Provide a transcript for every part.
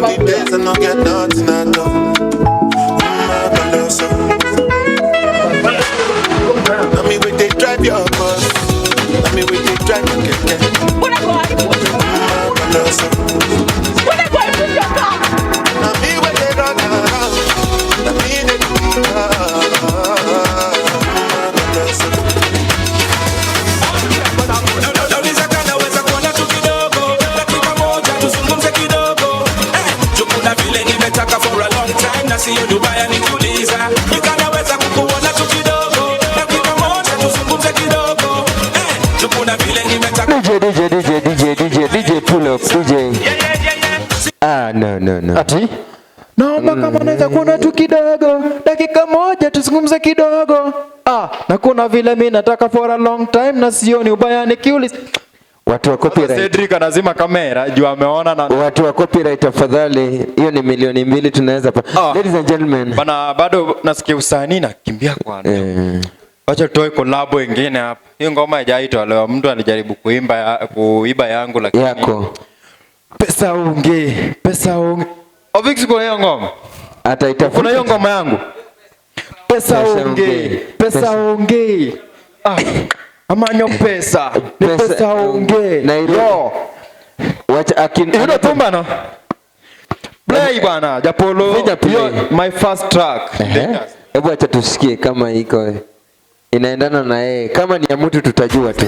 many days I don't get nothing at all. Let me wait, they drive your bus. Let me wait, they drive your keke. What am I going to What am I going to car? Let me wait, they run around. Let me they do for a long time. Now see you Dubai and Indonesia. You can't always have to wanna to kidogo. Na kipa moja tuzungumze kidogo. Tupuna vile nimetaka. DJ pull up DJ. Ah no. Ati? Naomba kama naweza kuona tu kidogo. Dakika moja tuzungumze kidogo. Na kuna vile mimi nataka for a long time na sioni ubaya nikiuliza. Watu wa copyright. Cedric anazima kamera juu ameona na watu wa copyright tafadhali, hiyo ni 2 milioni tunaweza Ladies and gentlemen. Bana bado nasikia usanii na kimbia kwanza. Wacha toe collab wengine hapa. Hiyo ngoma haijaitwa leo, mtu alijaribu kuiba yangu lakini yako. Pesa unge. Ovix kwa hiyo ngoma. Hata itafuta. Kuna hiyo ngoma yangu. Pesa unge. Amanyo pesa. Ni pesa unge. Na hilo. Wacha hilo tumba no. Play bana, Japolo. My first track. Hebu acha tusikie kama iko inaendana na yeye. Kama ni ya mtu tutajua tu.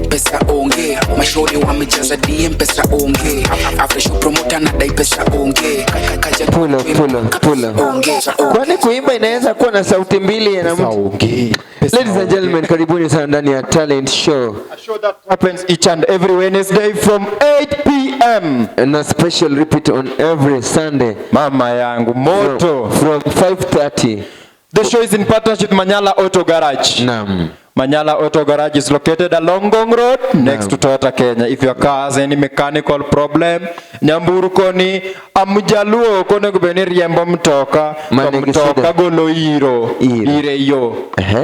Pesa onge. Mashauri wamejaza DM pesa onge. After show promoter na dai pesa onge. Pull up. Kwani kuimba inaweza kuwa na sauti mbili ya mtu? Ladies and gentlemen, karibuni sana ndani ya Talent Show. A show that happens each and every Wednesday from 8 p.m. and a special repeat on every Sunday. Mama yangu moto from 5:30. The show is in partnership with Manyala Auto Garage. Naam. Manyala Auto Garage is located along Ngong Road next to Toyota Kenya. If your car has any mechanical problem, Nyamburu koni amjaluo kone kubeni riembo mtoka goloiro ire yo.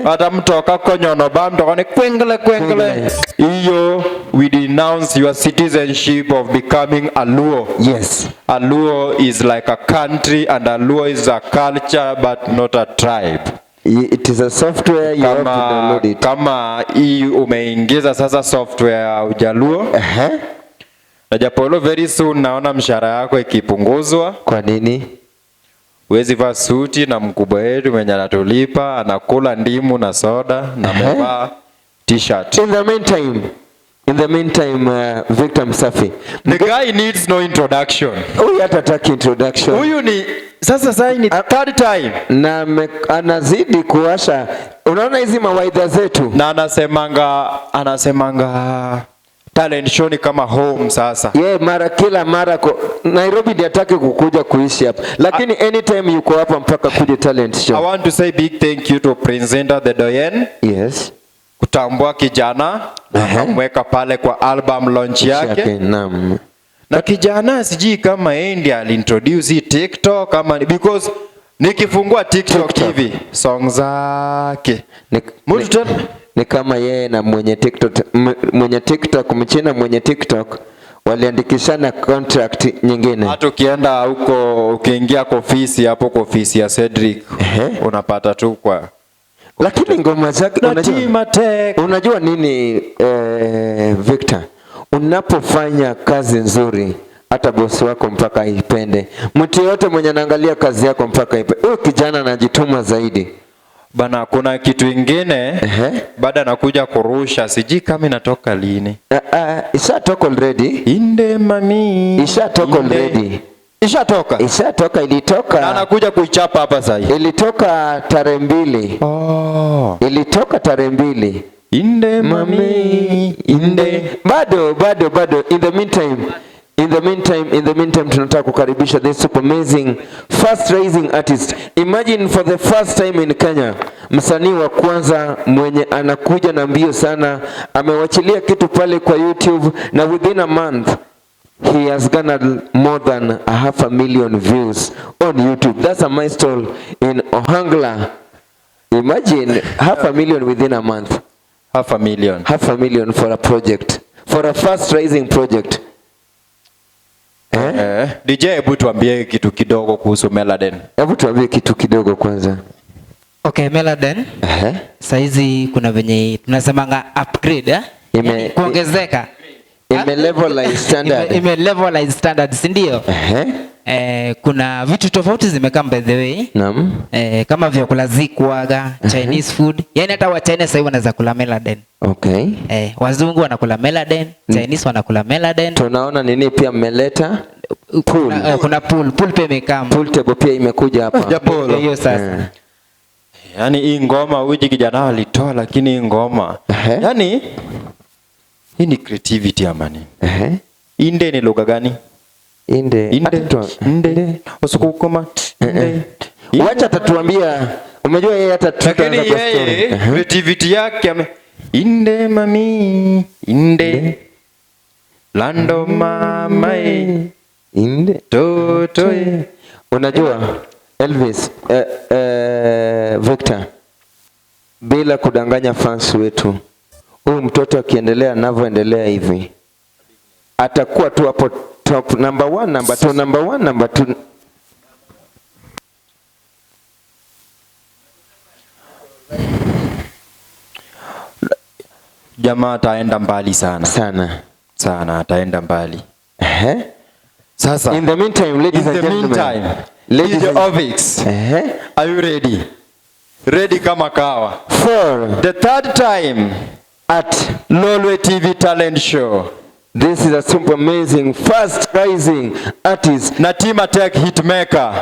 Ata mtoka konyono ba mtoka ne kwengele. Iyo, we denounce your citizenship of becoming a Luo. Yes. A Luo is like a country and a Luo is a culture but not a tribe. It is a software you have to download it. Kama hii umeingiza sasa software ya Ujaluo. Na Japolo very soon naona mshahara yako ikipunguzwa. Kwa nini? Huwezi vaa suti na mkubwa wetu mwenye anatulipa anakula ndimu na soda na amevaa t-shirt. In the meantime, Victor Msafi. The guy needs no introduction. Huyu hatataki introduction. Huyu ni sasa ni third time. Na anazidi kuwasha. Unaona hizi mawaidha zetu. Na anasemanga talent show ni kama home sasa. Kila mara Nairobi ndiye atake kukuja kuishi hapa. Lakini anytime yuko hapa mpaka kuja talent show. I want to say big thank you to presenter the Doyen. Yes. Kutambua kijana akamweka pale kwa album launch yake. Naam. Na kijana sijui kama yeye ndiye alintroduce TikTok kama because nikifungua TikTok hivi songs zake ni kama yeye na mwenye TikTok mchina mwenye TikTok waliandikishana contract nyingine. Hata ukienda huko ukiingia kwa ofisi hapo kwa ofisi ya Cedric unapata tu kwa lakini ngoma zake unajua nini Victor, unapofanya kazi nzuri hata bosi wako mpaka aipende. Mtu yote mwenye anaangalia kazi yako mpaka aipende. Huyo kijana anajituma zaidi. Bana kuna kitu kingine baada anakuja kurusha siji kama inatoka lini. Ishatoka already. Inde mami. Ishatoka already. Ishatoka ilitoka. Na anakuja kuichapa hapa sasa. Ilitoka tarehe 2. Ilitoka tarehe 2. Inde mami. Inde. Bado. In the meantime tunataka kukaribisha this super amazing first rising artist. Imagine for the first time in Kenya, msanii wa kwanza mwenye anakuja na mbio sana, amewachilia kitu pale kwa YouTube na within a month he has garnered more than 500,000 views on YouTube. That's a milestone in Ohangla. Imagine 500,000 within a month. 500,000 for a project, for a first rising project. DJ, hebu tuambie kitu kidogo kuhusu Meladen. Hebu tuambie kitu kidogo kwanza. Okay, Meladen. Saizi kuna venye tunasemanga upgrade kuongezeka. Level standard. Level standard, si ndio? Kuna vitu tofauti zimekaa by the way. Naam. Kama vyakula zikuaga, Chinese food. Yaani hata wa China sasa wanaweza kula Meladen. Okay. Wazungu wanakula Meladen, Chinese wanakula Meladen. Tunaona nini pia mmeleta? Pool. Kuna pool pia imekaa. Pool table pia imekuja hapa. Hiyo sasa. Yaani hii ngoma uji kijana alitoa, lakini hii ngoma. Yaani hii ni creativity amani. Inde ni lugha gani? Inde. Usukukoma. Wacha tatuambia. Umejua yeye hata tutaanza kwa story. Creativity yake inde mami, inde lando mama, inde toto. Unajua Elvis, Victor, bila kudanganya fans wetu, huyu mtoto akiendelea anavyoendelea hivi atakuwa tu hapo top, number 1, number 2, number 1, number 2. Jamaa ataenda mbali sana. Sana ataenda mbali. Sasa in the meantime, ladies and gentlemen, ladies and Elvis, are you ready? Ready kama kawa for the 3rd time at Lolwe TV talent show. This is a super amazing, fast rising artist. Natima Tech hitmaker.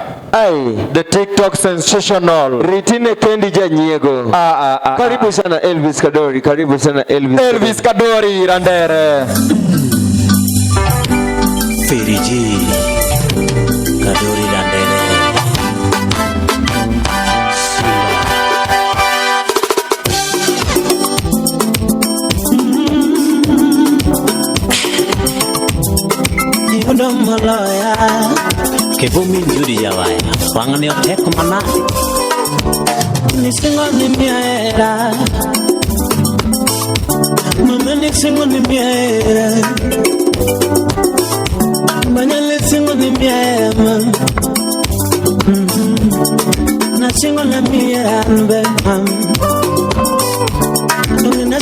The TikTok sensational. Ritine Kendi Janyego. Karibu sana Elvis Kadori. Karibu sana Elvis Kadori Randere. Feriji Kadori Randere. Malaya kevumi nzuri ya waya wangani oteko mana nisingo ni miera mama nisingo ni miera manya nisingo ni miera nasingo na miera nbe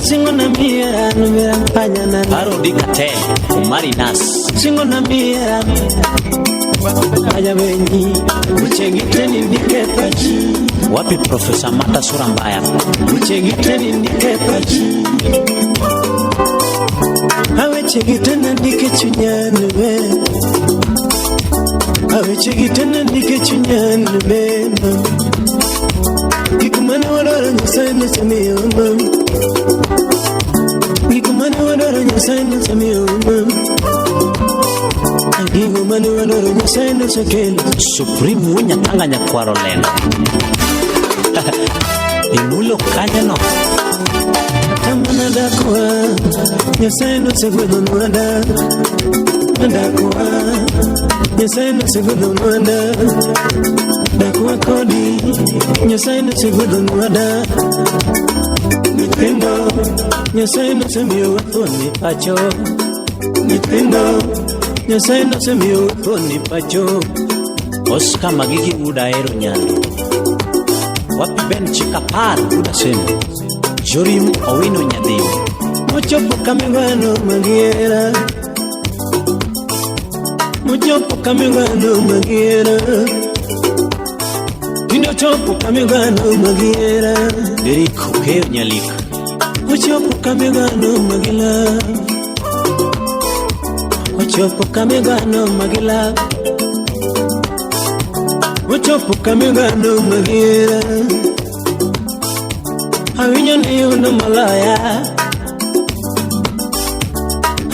singo na miera nubera mpanya na Parodi Katel Umarinas singo na miera aya wenyi uchengiteni ndikepaji wapi Profesa Mata sura mbaya uchengiteni ndikepaji awe chengitena ndikechunyanu we awe chengitena ndikechunyanu we ikumana wadora nyasana samiyoma Gikumani wadoro nyasana samiyoma Gikumani wadoro nyasana sakela Supreme winya tanga nyakwaro lena Imulo kanya no Tamana dakwa Nyasana segudo nwada Dakwa Nyasana segudo nwada Dakwa kodi Nyasana segudo nwada Nitendo Nyasai no se miyo watoni pacho Nitendo Nyasai no se miyo watoni pacho Oscar Magigi uda ero nyalo Wapi Ben Chikapar uda semu Jorim Owino nyadhimu Mochopo kamingwano magiera Mochopo kamingwano magiera Tindo chopo kamingwano magiera Deriko keo nyalika Ochopo kamegano magila Ochopo kamegano magila Ochopo kamegano magira Awinyo ni undo malaya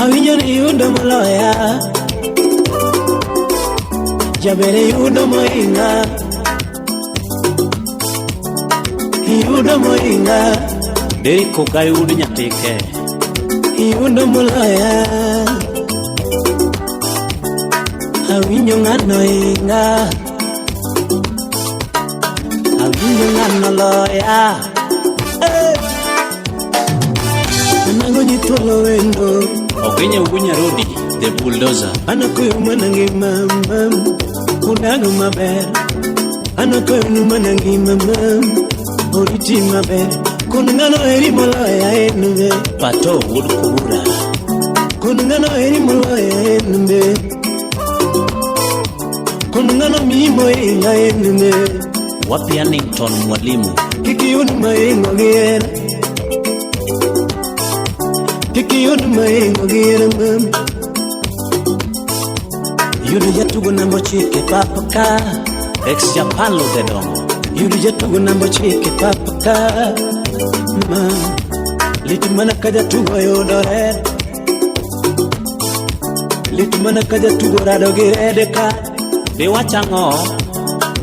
Awinyo ni undo malaya Jabere undo moinga Undo moinga Deriko kai udu nyatike Iundo mulaya Awinyo ngano inga Awinyo ngano loya Nango jitolo wendo Kenya Wunya Rodi, the bulldozer. Anakuyo manangi mama, unago maber. Anakuyo manangi mama, oriti maber. Kunungano eri molaya enube, pato urukubura. Kunungano eri molaya enube, kunungano mimo inga enube. Wapi Annington mwalimu, kiki unuma ingo giera. Kiki unuma ingo giera mama. Yuri jatugo nambo chike papaka, ex ya palo de domo. Yuri jatugo nambo chike papaka, ma. Litu mana kaja tugo yodore. Litu mana kaja tugo rado girede ka. De wachango.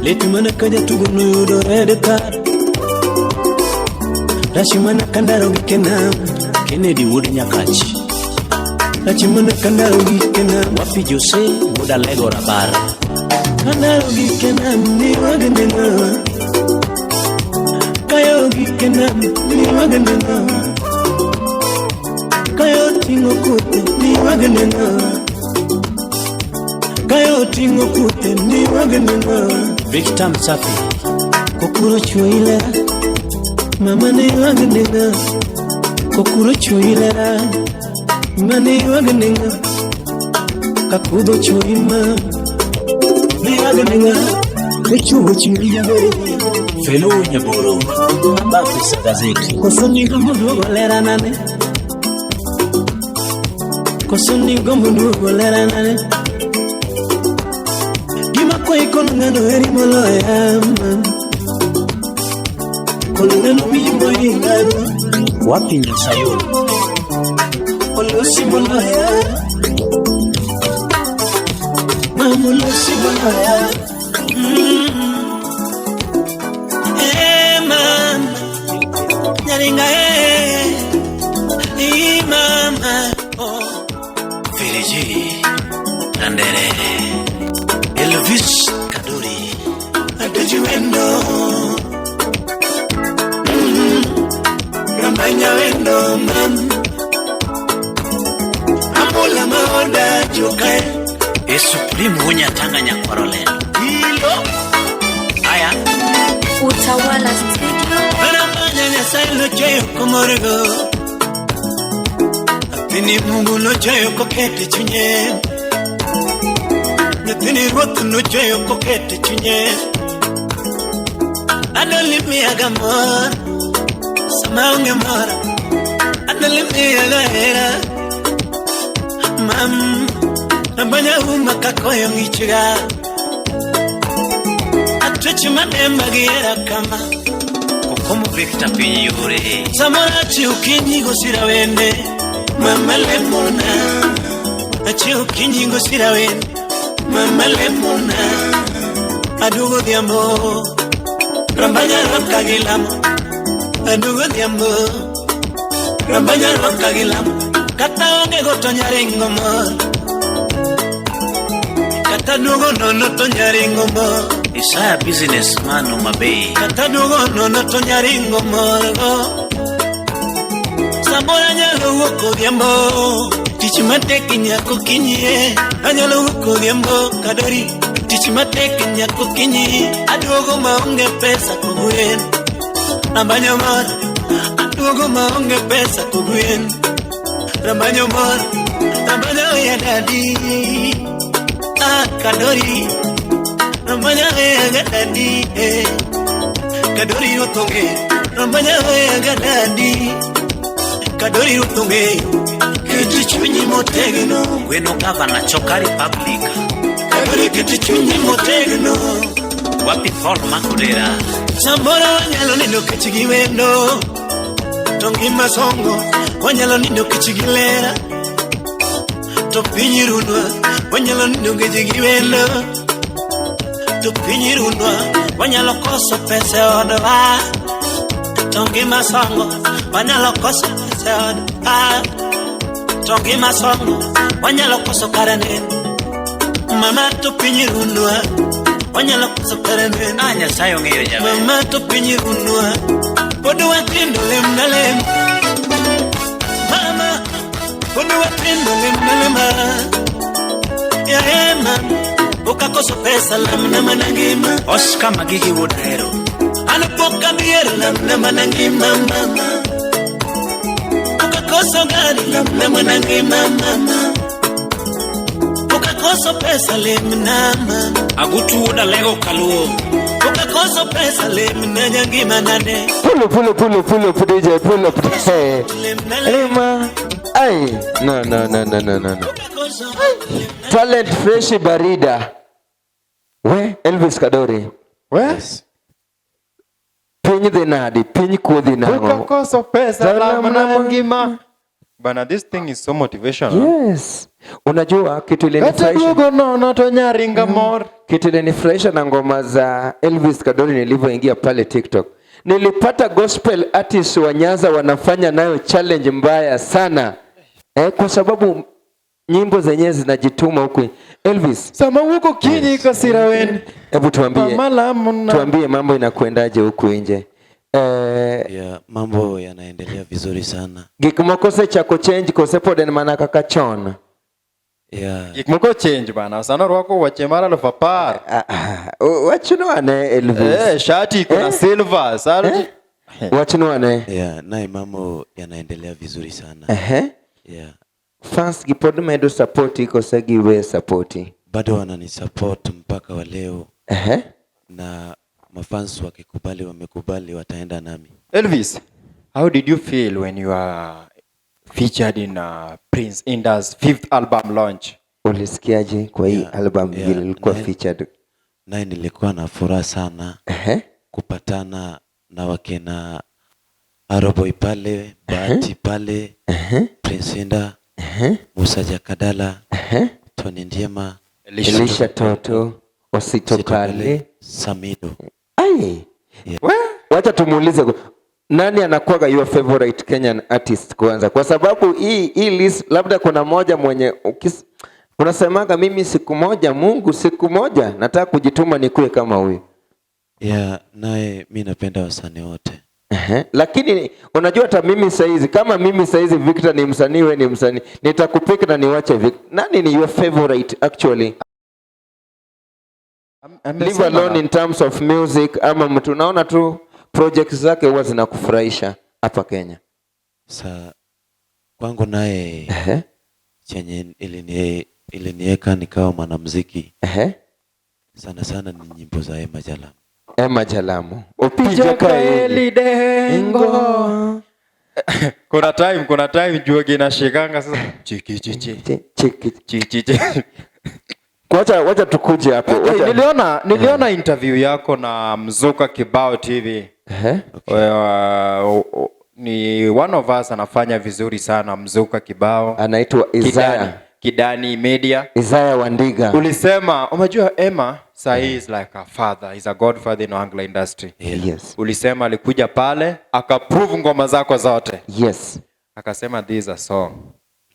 Litu mana kaja tugo no yodore de ka. Rashi mana kandaro gikena, Kennedy Wood nyakachi. Achimana kandaro gikena wapi Jose muda lego rabar. Kandaro gikena ni waganena. Kayo gikena ni waganena. Kayo tingo kute ni waganena. Kayo tingo kute ni waganena. Victor Msafi kokuro chuile mama ni waganena. Kokuro chuile Mani waganenga kakudo chuima ni waganenga kuchuo chimia felo nyaboro ambapo sa gazeti kosoni gomudu golera nane kosoni gomudu golera nane gima ko ikonngano eri moloya kolngano mi moyingado wapi nyasayo Olusi bolaya, mama Olusi bolaya. Mama, nyaringa mama. Oh, Virigi, Nandere, Elvis, Kadori, Adejuendo, Rambanya wendo, mama. Amola maoda jokai Supreme hunya tanga nyakwarole Hilo Aya Utawala Studio. Anamanya nyasailo cheyo komorego Atini mungu no cheyo kokete chunye Natini rotu no cheyo kokete chunye Adolimi agamor Samaunge mora Adolimi agahera Mam, nabanya umakakoyo ngichiga Atwechi manemba giera kama Kukomu Victor pinyure Samarachi ukinyigo sira wende Mama lemona Achi ukinyigo sira wende Mama lemona Adugo diambo Rambanya roka gilamo Adugo diambo Rambanya roka gilamo Kata onge goto nyaringo mo Kata nugo nono to nyaringo mo Isaya businessman umabei Kata nugo nono to nyaringo mo Sabora nyalo woko diambo Tichimate nyako kinye Anyalo woko diambo kadori Tichimate nyako kinye Adugo maonge pesa kuguyen Nambanya mara Adugo maonge pesa kuguyen Rambanyo mor, rambanyo ya daddy Kadori Rambanyo ya daddy Kadori utonge Rambanyo ya daddy Kadori utonge Kiti chunyi motegno Weno kava na chokari public Kadori kiti chunyi motegno Wapi forma kudera Sambora wanyalo nindo kichigi wendo Tongi masongo Wanyalo nindo kichigilera Topinyirunwa Wanyalo nindo kichigiwendo Topinyirunwa Wanyalo koso pese odowa Tongi masongo Wanyalo koso pese odowa Tongi masongo Wanyalo koso karane Mama topinyirunwa Wanyalo koso karane Anya sayo ngiyo jabe Mama topinyirunwa Podo watindo lemna lem Mama, wapendo lemnalema ya ema ukakosa pesa lamna manangima Oscar Magigi Wodero anapoka miera lamna manangima mama ukakosa gari lamna manangima mama ukakosa pesa lemna mama agutu da lego kaluo ukakosa pesa lemna nyangima nane pull up DJ pull up Lema ai no talent fresh barida we Elvis Kadori Yes. Pinyi dhenadi pinyi kodhi nango Ukakosa pesa lamna ngima. Bana, this thing is so motivational. Yes. Unajua kitu ilinifurahisha. Kitu ilinifurahisha na ngoma za Elvis Kadori nilivyoingia pale TikTok. Nilipata gospel artists wa Nyanza wanafanya nayo challenge mbaya sana. Kwa sababu nyimbo zenyewe zinajituma huku. Elvis, sama huko kinyi kasira wen. Hebu tuambie mambo inakwendaje huku nje. Mambo yanaendelea vizuri sana. Gikmoko chako change kosepo den manaka kachona. Gikmoko change bana. Sana rwako wachemara lo papar. Wachunuane Elvis. Shati kuna silver. Salji. Wachunuane. Nae mambo yanaendelea vizuri sana. Fans gipod medo support iko sagi we support. Bado wanani support mpaka wa leo. Na mafans wakikubali wamekubali wataenda nami. Elvis, how did you feel when you are featured in Prince Inda's 5th album launch? Ulisikiaje kwa hii album vile ilikuwa featured? Nae nilikuwa na furaha sana. Kupatana na wakina Aroboy pale, Bahati pale, Prince Inda, Musa Jakadala, Tony Ndiema, Elisha Toto, Osito Kale, Samido. Wacha tumuulize nani anakuwa your favorite Kenyan artist kwanza, kwa sababu hii list labda kuna moja mwenye unasemaga mimi siku moja nataka kujituma nikuwe kama huyu. Naye mimi napenda wasanii wote. Lakini unajua hata mimi saizi kama mimi saizi Victor ni msanii, wewe ni msanii, nitakupika na niwache Victor. Nani ni your favorite actually? Leave alone in terms of music ama mtu naona tu projects zake huwa zinakufurahisha hapa Kenya. Kwangu naye chenye iliniweka nikawa mwanamuziki. Sana ni nyimbo za Emma Jalamu. Opija kaeli dengo. Kuna time juoge na shikanga sasa. Chiki. Wacha tukuje hapo. Niliona interview yako na Mzuka Kibao TV. Ni one of us anafanya vizuri sana Mzuka Kibao. Anaitwa Isaiah Kidani Media. Isaiah Wandiga. Ulisema umejua Emma sahi is like a father, he's a godfather in Anglo industry. Yes. Ulisema alikuja pale akaprove ngoma zako zote. Yes. Akasema this is a song.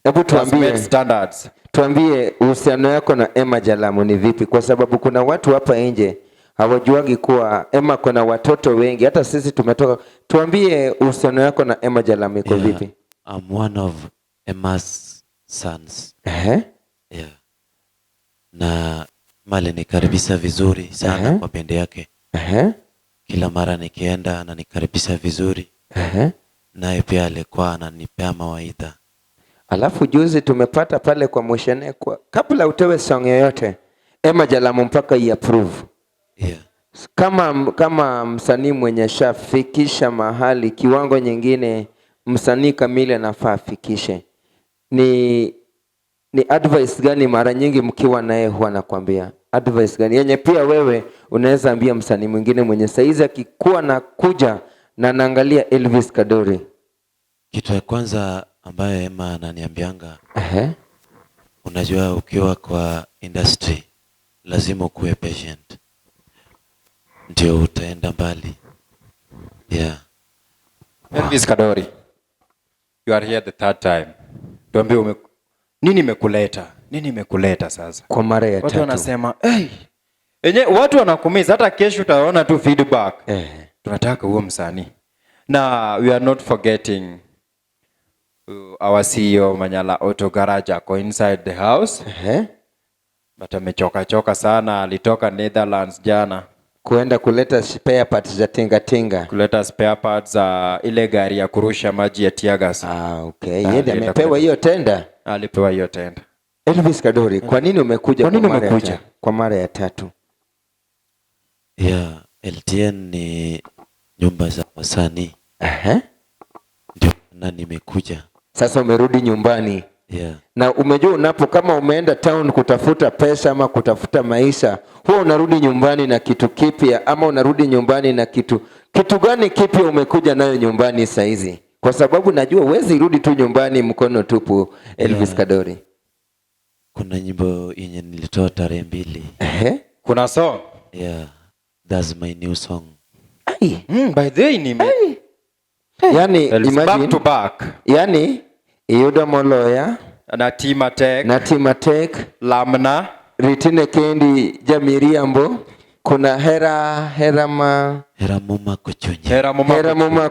Hebu tuambie standards. Tuambie uhusiano yako na Emma Jalamu ni vipi, kwa sababu kuna watu hapa nje hawajuagi kuwa Emma kuna watoto wengi, hata sisi tumetoka. Tuambie uhusiano yako na Emma Jalamu iko vipi? I'm one of Emma's sons. Na mali nikaribisha vizuri sana kwa pende yake. Kila mara nikienda ananikaribisha vizuri. Naye pia alikuwa ananipea mawaidha. Alafu juzi tumepata pale kwa Moshene kwa kabla utewe song yoyote Emma Jalamu mpaka i-approve. Kama msanii mwenye shafikisha mahali kiwango nyingine msanii kamili anafaa afikishe. Ni advice gani mara nyingi mkiwa naye huwa anakuambia? Advice gani yenye pia wewe unaweza ambia msanii mwingine mwenye saizi akikuwa na kuja na naangalia Elvis Kadori? Kitu ya kwanza ambayo Emma ananiambianga, unajua ukiwa kwa industry lazima ukuwe patient, ndio utaenda mbali. Elvis Kadori, you are here the third time. Tuambie nini imekuleta sasa? Kwa mara ya tatu. Watu wanasema, watu wanakumiza, hata kesho utaona tu feedback. Tunataka huo msanii. Na we are not forgetting Our CEO Manyala Auto Garage ako inside the house. But amechoka sana, alitoka Netherlands jana kuenda kuleta spare parts za tinga. Kuleta spare parts za ile gari ya kurusha maji ya tiagas. Okay. Yeye amepewa hiyo tenda. Alipewa hiyo tenda. Elvis Kadori, kwa nini umekuja kwa mara ya tatu? LTN ni nyumba za wasanii. Ndio na nimekuja. Sasa umerudi nyumbani. Na umejua kama umeenda town kutafuta pesa ama kutafuta maisha, huwa unarudi nyumbani na kitu kipya ama unarudi nyumbani na kitu gani kipya umekuja nayo nyumbani saa hizi? Kwa sababu najua huwezi rudi tu nyumbani mkono tupu, Elvis Kadori. Kuna nyimbo yenye nilitoa tarehe 2. Kuna song? That's my new song. By the way yani imagine back to back. Yani Yuda Moloya na Timatek Lamna Ritine Kendi Jamiriambo, kuna Heramuma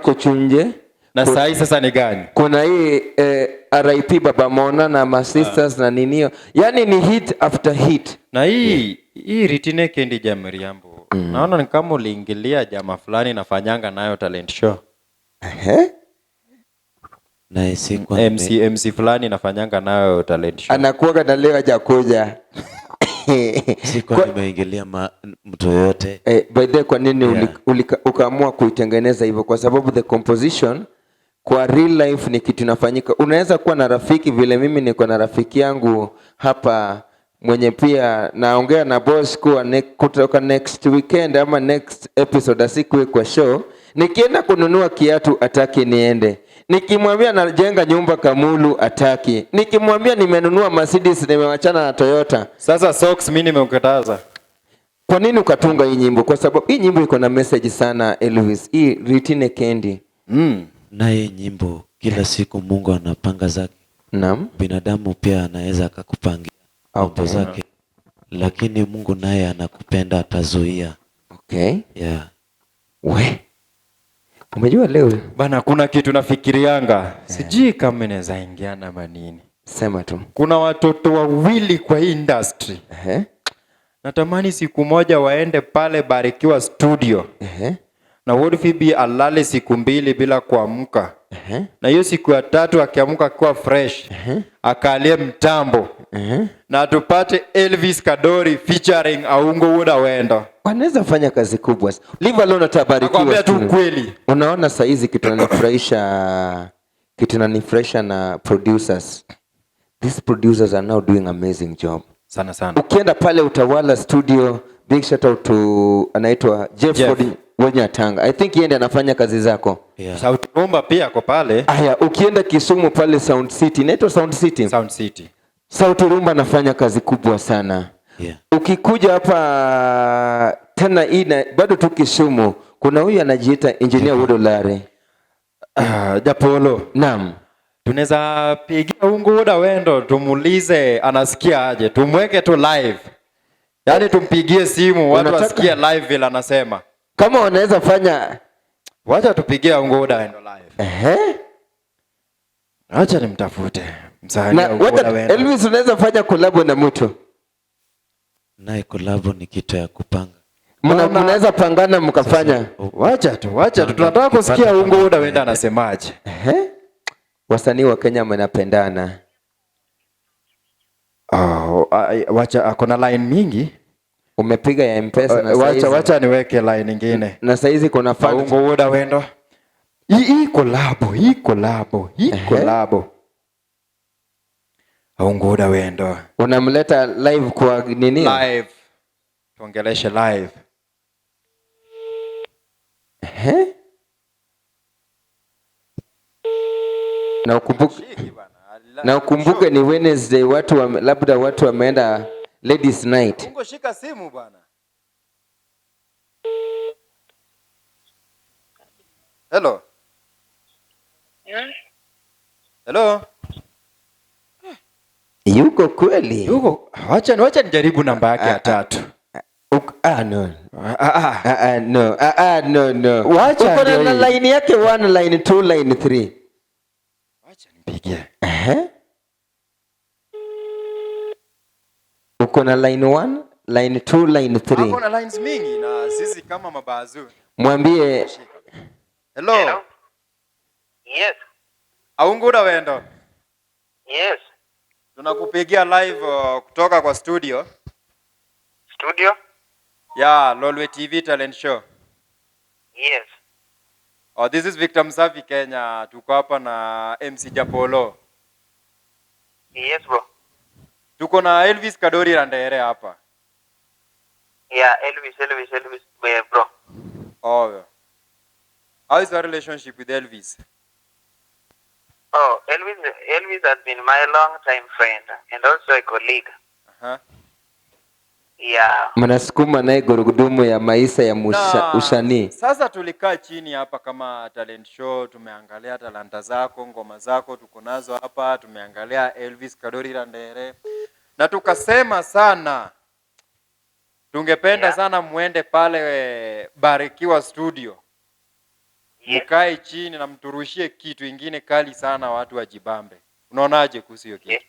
Kuchunje. Na sahi sasa ni gani? Kuna hii RIP Baba Mona na My Sisters na ninio. Yani ni hit after hit. Na hii Ritine Kendi Jamiriambo. Naona ni kama uliingilia jamaa fulani nafanyanga nayo talent show. Na MC fulani nafanyanga nayo talent show. Anakuaga na leo hajakuja. Sikuwa nimeingilia mtu yote. By the way, kwa nini ukaamua kuitengeneza hivyo? Kwa sababu the composition kwa real life ni kitu inafanyika. Unaweza kuwa na rafiki vile mimi niko na rafiki yangu hapa mwenye pia naongea na boss kutoka next weekend ama next episode asiku kwa show. Nikienda kununua kiatu ataki niende. Nikimwambia najenga nyumba Kamulu ataki. Nikimwambia nimenunua Mercedes nimewachana na Toyota. Sasa socks mimi nimekataza. Kwa nini ukatunga hii nyimbo? Kwa sababu hii nyimbo iko na message sana Elvis. Hii Ritine Kendi. Na hii nyimbo kila siku Mungu anapanga zake. Naam. Binadamu pia anaweza akakupangia mambo zake. Lakini Mungu naye anakupenda atazuia. Umejua leo bana kuna kitu nafikirianga. Sijui kama inaweza ingiana manini. Sema tu. Kuna watoto wawili kwa hii industry. Natamani siku moja waende pale Barikiwa studio. Na Lolwe alale siku 2 bila kuamka. Na hiyo siku ya 3 akiamka akiwa fresh. Akalie mtambo. Na tupate Elvis Kadori featuring Aungo Uda Wendo. Wanaweza fanya kazi kubwa. Live alone atabarikiwa. Nakwambia tu kweli. Unaona saa hizi kitu inanifurahisha na producers. These producers are now doing amazing job. Sana. Ukienda pale Utawala studio, big shout out to anaitwa Jeff. Wanyatanga. I think yeye anafanya kazi zako. Sauti Rumba pia ako pale. Ukienda Kisumu pale Sound City, inaitwa Sound City. Sauti Rumba anafanya kazi kubwa sana. Ukikuja hapa tena bado tu Kisumu, kuna huyu anajiita Engineer Wodolare. Japolo. Naam. Tunaweza pigia Ungo Uda Wendo tumulize anasikia aje. Tumweke tu live. Yaani tumpigie simu watu wasikie live vile anasema. Kama wanaweza fanya, wacha tupigie Ungo Uda Wendo live. Acha nimtafute. Msanii Ungo Uda Wendo. Elvis unaweza fanya collab na mtu. Naye collab ni kitu ya kupanga. Mnaweza pangana mkafanya. Wacha tu tunataka kusikia Ungo Uda Wendo anasemaje. Wasanii wa Kenya wanapendana. Wacha akona line mingi. Umepiga ya M-Pesa na saizi. Wacha niweke line nyingine. Na saizi kuna fan. Ungo Uda Wendo. Hii collabo. Ungo Uda Wendo. Unamleta live kwa nini? Live. Tuongeleshe live. Na ukumbuke ni Wednesday, labda watu wameenda ladies night. Ungo shika simu bwana. Hello. Hello. Yuko kweli? Yuko. Wacha nijaribu namba yake ya 3. No. Wacha uko na line yake 1, line 2, line 3. tumpigie. Uko na line 1, line 2, line 3. Ako na lines mingi na sisi kama mabazu. Mwambie Hello. Yes. Aunguda wendo. Yes. Tunakupigia live kutoka kwa studio. Studio? Yeah, Lolwe TV talent show. Yes. Oh, this is Victor Msafi Kenya. Tuko hapa na MC Japolo. Yes, bro. Tuko na Elvis Kadori Randere hapa. Yeah, Elvis, bro. Oh. How is your relationship with Elvis? Oh, Elvis has been my long time friend and also a colleague. Uh-huh. Yeah. mnasukuma naye gurudumu ya maisha ya usanii. Sasa tulikaa chini hapa kama talent show, tumeangalia talanta zako, ngoma zako tuko nazo hapa, tumeangalia Elvis Kadori Randere. Na tukasema sana tungependa sana muende pale Barikiwa studio. Yes. Mkae chini na mturushie kitu ingine kali sana watu wajibambe. Unaonaje kuhusu hiyo kitu?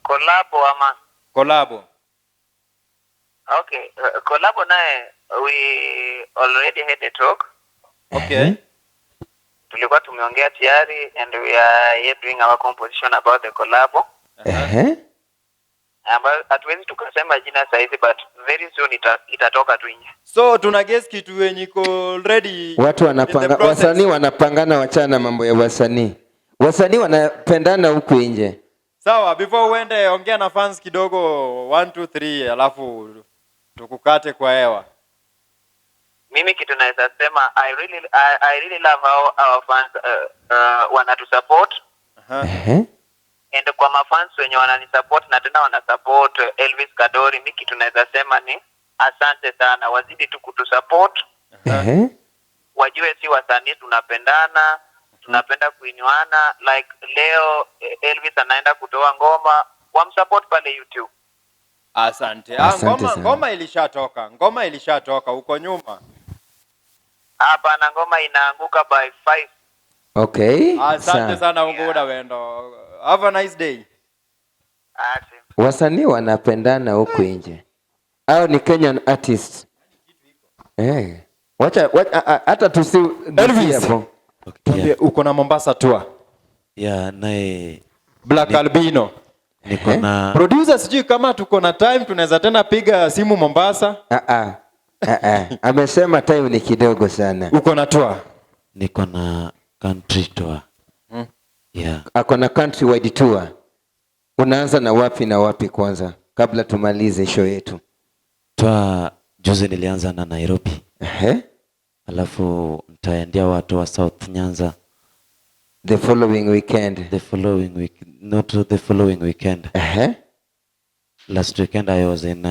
Collabo ama? Collabo. Okay, collabo naye we already had a talk. Okay. Tulikuwa tumeongea tayari and we are here doing our composition about the collabo. Ambayo hatuwezi tukasema jina saizi but very soon itatoka tu nje. So tuna guess kitu wenye iko already. Watu wanapanga, wasanii wanapangana, wachana mambo ya wasanii. Wasanii wanapendana huku nje. Sawa, before uende ongea na fans kidogo 1 2 3 alafu tukukate kwa hewa. Mimi kitu naweza sema I really love how our fans wanatu support. And kwa mafans wenye wanani support na tena wana support Elvis Kadori, mimi kitu naweza sema ni asante sana, wazidi tu kutu support. Wajue si wasanii tunapendana, tunapenda kuinuana. Like leo Elvis anaenda kutoa ngoma, wamsupport pale YouTube. Asante. Ngoma ilishatoka huko nyuma. Hapa na ngoma inaanguka by 5. Okay. Asante sana Unguda wendo. Have a nice day. Wasanii wanapendana huku nje. Hao ni Kenyan artists. Wacha hata tusi Elvis hapo. Okay. Uko na Mombasa tour. Yeah, nae Black Albino. Niko na producer, sijui kama tuko na time tunaweza tena piga simu Mombasa. Amesema time ni kidogo sana. Uko na tour? Niko na country tour. Yeah. Ako na country wide tour. Unaanza na wapi na wapi kwanza kabla tumalize show yetu? Tour juzi nilianza na Nairobi. Alafu nitaendea watu wa South Nyanza the following weekend. Not the following weekend. Last weekend I was in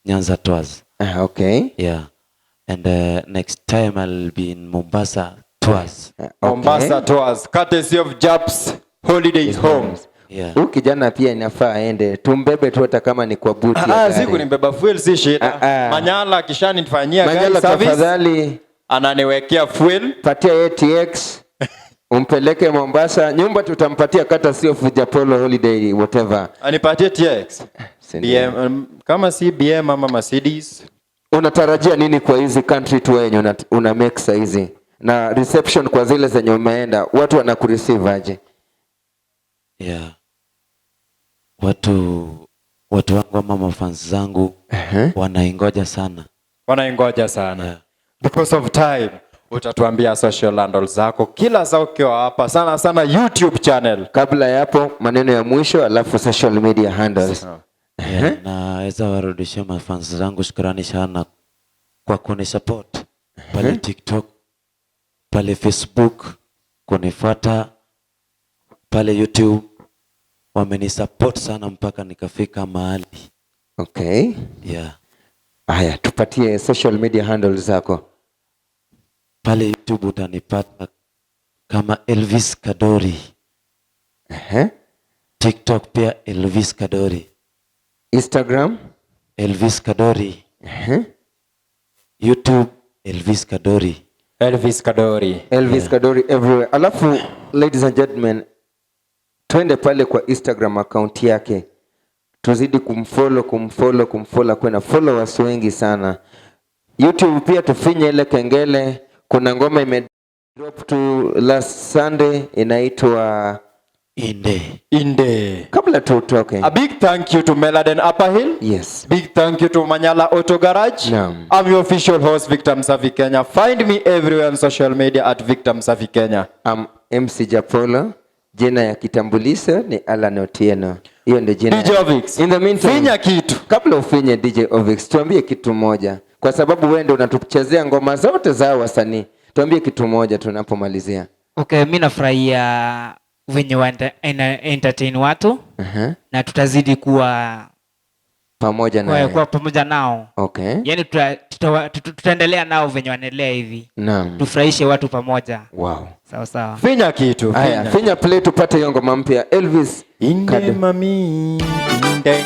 Nyanza tours. Okay. Yeah. And next time I'll be in Mombasa tours. Mombasa tours, courtesy of Japs Holidays Homes. Yeah. Huyu kijana pia inafaa aende. Tumbebe tu hata kama ni kwa buti ya gari. Siku nimbeba fuel si shida. Manyala kishanifanyia gari service. Manyala tafadhali ananiwekea fuel. Patia ATX. Umpeleke Mombasa. Nyumba tutampatia kata sio Japolo Holiday whatever. Anipatie TX. BM, kama si BM ama Mercedes. Unatarajia nini kwa hizi country tour yenye una make saizi? Na reception kwa zile zenye umeenda, watu wanakureceive aje? Yeah. Watu wangu mama fans zangu wanaingoja sana. Yeah. Because of time, utatuambia social handles zako kila saa ukiwa hapa, sana YouTube channel. Kabla ya hapo maneno ya mwisho alafu social media handles. Naweza warudishia mafans zangu shukrani sana kwa kunisupport pale TikTok, pale Facebook, kunifuata pale YouTube. Wamenisupport sana mpaka nikafika mahali. Okay. Yeah. Haya, tupatie social media handles zako. Pale YouTube utanipata kama Elvis Kadori. TikTok pia Elvis Kadori. Instagram Elvis Kadori. YouTube Elvis Kadori. Elvis Kadori. Elvis Kadori everywhere. Alafu ladies and gentlemen, twende pale kwa Instagram account yake. Tuzidi kumfollow kwena followers wengi sana. YouTube pia tufinye ile kengele. Kuna ngoma drop to last Sunday inaitwa Inde. Kabla tutoke. A big thank you to Meladen Upper Hill. Yes. Big thank you to Manyala Auto Garage. I'm your official host Victor Msafi Kenya. Find me everywhere on social media at Victor Msafi Kenya. I'm MC Japolo. Jina ya kitambulisho ni Alan Otieno. Hiyo ndio jina. DJ Ovix. In the meantime, finya kitu. Kabla ufinye DJ Ovix, tuambie kitu moja. Kwa sababu wewe ndio unatuchezea ngoma zote za wasanii. Tuambie kitu moja tunapomalizia. Okay, mimi nafurahia venye entertain watu. Na tutazidi kuwa pamoja nao. Kwa pamoja nao. Okay. Yaani tutaendelea nao venye wanaendelea hivi. Naam. Tufurahishe watu pamoja. Wow. Sawa. Finya kitu. Finya play tupate hiyo ngoma mpya. Elvis. Inde mami. Inde.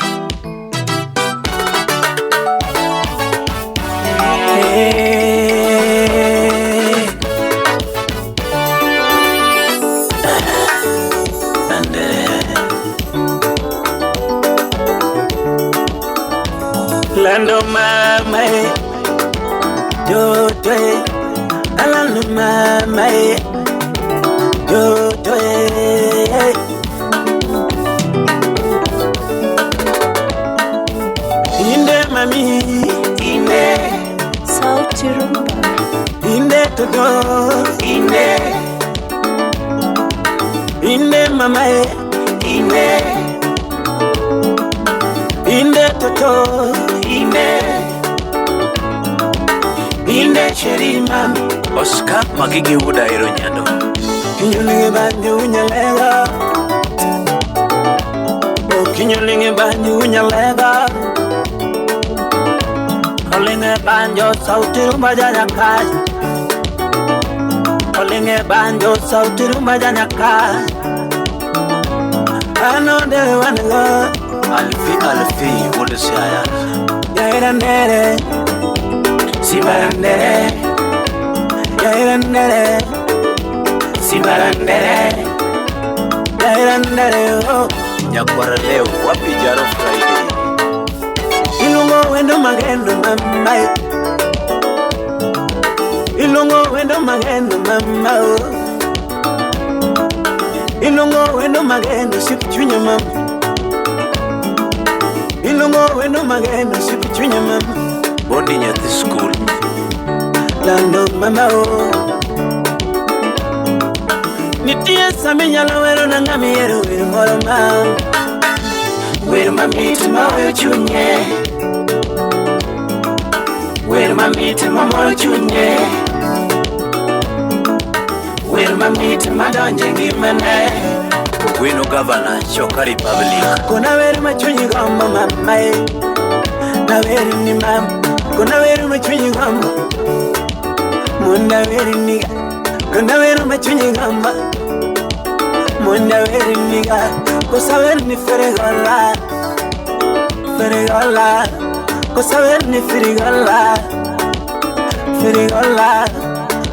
Lando mama joto alando mama joto inde mami inde sauti rumba inde todo inde mama inde toto inde cherima Oscar magigi uda ero nyando kinyolinge bandu unyalega kinyolinge bandu unyalega olinge banjo sauti rumba janya kai olinge banjo sauti rumba janya kai anode wanaga alfi wole siaya yaira nere sibarandere yaira nere sibarandere yaira nere nyakwara leo wapi jaro Friday ilungo wendo magendo mama ilungo wendo magendo mama ilungo wendo magendo sipchunya mama ilungo wendo magendo sipchunya mama bondi nyati school lando mama nitie saminya la wero na ngami yero wero moro ma wero mamiti ma wero chunye wero mamiti ma moro chunye wero mamiti ma donje ngimane wino governor choka republic kuna wero machunyi gombo mama na wero ni mama kuna wero machunyi gombo munda wero niga kuna wero machunyi gombo munda wero niga kosa wero ni feregola kosa wero ni feregola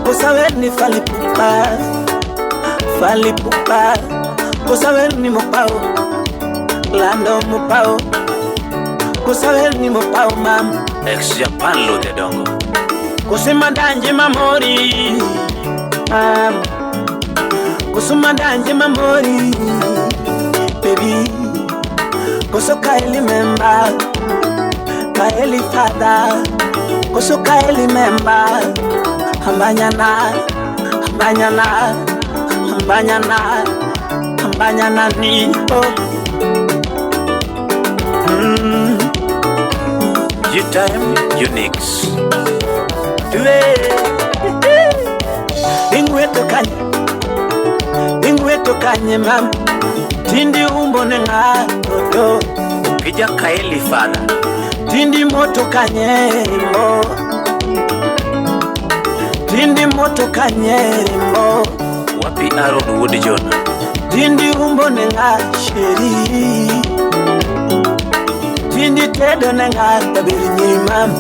kosa wero ni falipupa kosa wero ni mopao lando mopao kosa wero ni mopao mam ex Japan lo de dongo kusema danje mamori kusuma danje mamori baby kuso kaeli memba kaeli fada kuso kaeli memba hambanyana ni you time uniques ingweto kanye mam tindi umbone nga toto kija kaeli fada tindi moto kanye mo tindi moto kanye mo wapi Aaron Wood John tindi umbone nga sheri tindi tedo nga tabiri mam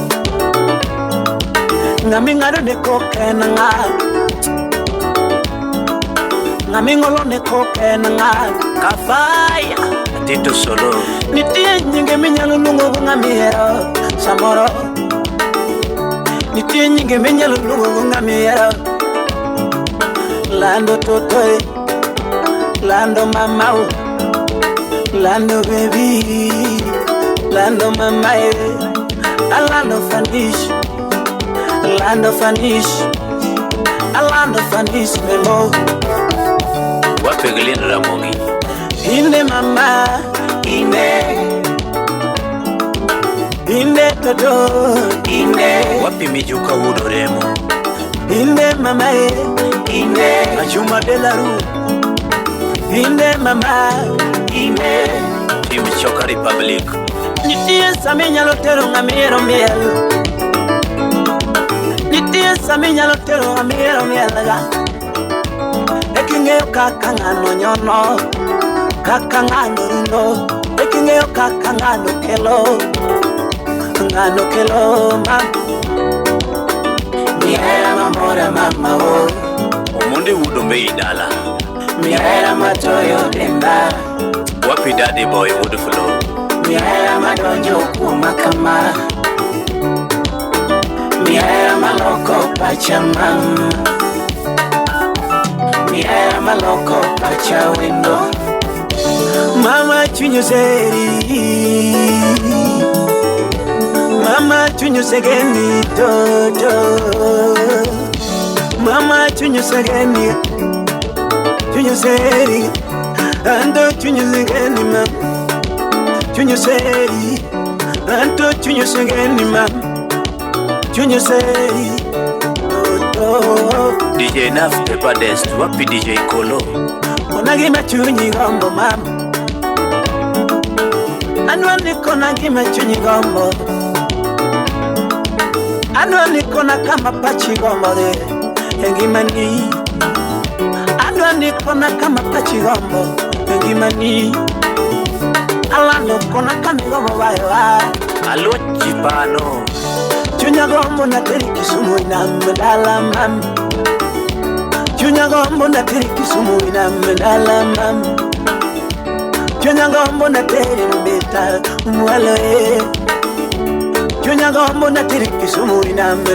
ngami ngado ne koke na nga ngami ngolo ne koke na nga kafaya tito solo nitie nyinge minyalo lungo ngamiro samoro nitie nyinge minyalo lungo ngamiro lando totoy lando mamau lando baby lando mamae alando fanish alando fanish memo wapegelin ramongi inde mama inde todo inde wapi mijuka udoremo inde mama inde majuma de la rue inde mama inde Team Choka Republic nitie samenya lotero ngamiro miel nitie samenya lotero ngamiro miel ga ekingeo kaka ngano nyono kaka ngano runo ekingeo kaka ngano kelo ma miera mamora mama o omonde udombe idala miera matoyo demba wapi daddy boy wood flow miera madonjo kuma kama miera maloko pachamam miera maloko pacha window mama chunyuseri mama chunyusegeni dodo mama chunyusegeni chunyuseri ando chunyusegeni mam chunyuseri ando chunyusegeni mam chunyuseri dodo DJ Naf Pepper Dest wapi DJ Kolo onagima chunyi gombo mam anwani kona gima chunyi gombo anwani kona kama pachi gombo de engimani anwani kona kama pachi gombo engimani alano kona kama gombo bayo alo chipano chunya gombo na teri Kisumu na mdala mam chunya gombo na teri Kisumu na mdala mam chunya gombo na teri mbita mwalo chunya gombo na teri Kisumu na mdala